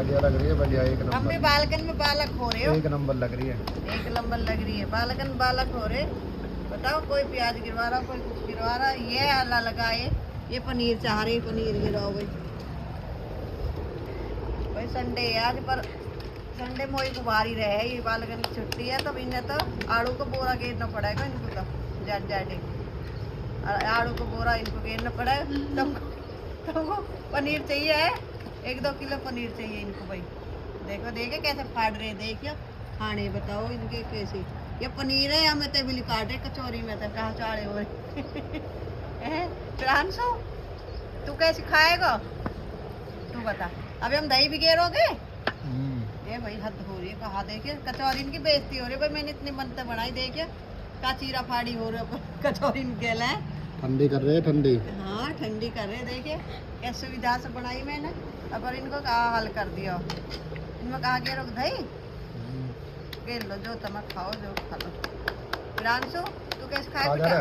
बढ़िया लग रही है, बढ़िया एक हम भी नंबर, बालकन में बालक हो रहे हो, एक नंबर लग रही है। एक नंबर लग रही है, बालकन बालक हो रहे। बताओ कोई प्याज गिरवा रहा, कोई कुछ गिरवा रहा। ये अल्लाह लगाए, ये पनीर चाह रही, पनीर गिराओ भाई। भाई संडे है आज, पर संडे मोई को भारी रहे, ये बालकन की छुट्टी है, तब इन्हें तो आड़ू को बोरा घेरना पड़ेगा इनको, तो जाट जाटे आड़ू को बोरा इनको घेरना पड़ेगा। तुमको पनीर चाहिए है, 1-2 किलो पनीर चाहिए इनको भाई। देखो देखे कैसे फाड़ रहे, देखियो खाने, बताओ इनके कैसे। ये पनीर है या मैं तेबिली काटे कचौरी में, तो कहाँ चाड़े हो प्रांशु, तू कैसे खाएगा तू बता। अभी हम दही भी गेरोगे, ये भाई हद हो रही है। कहा देखिए कचौरी की बेइज्जती हो रही है भाई, मैंने इतनी मनते बनाई, देखिए का चीरा फाड़ी हो रहा है कचौरी के लिए। ठंडी कर रहे हैं, ठंडी। हाँ ठंडी कर रहे, देखिए क्या सुविधा से बनाई मैंने। अब और इनको कहा हल कर दिया, इनमें कहा के रोक दही गेर लो, जो तुम खाओ जो खा लो। प्रांशु तू कैसे खाए बेटा?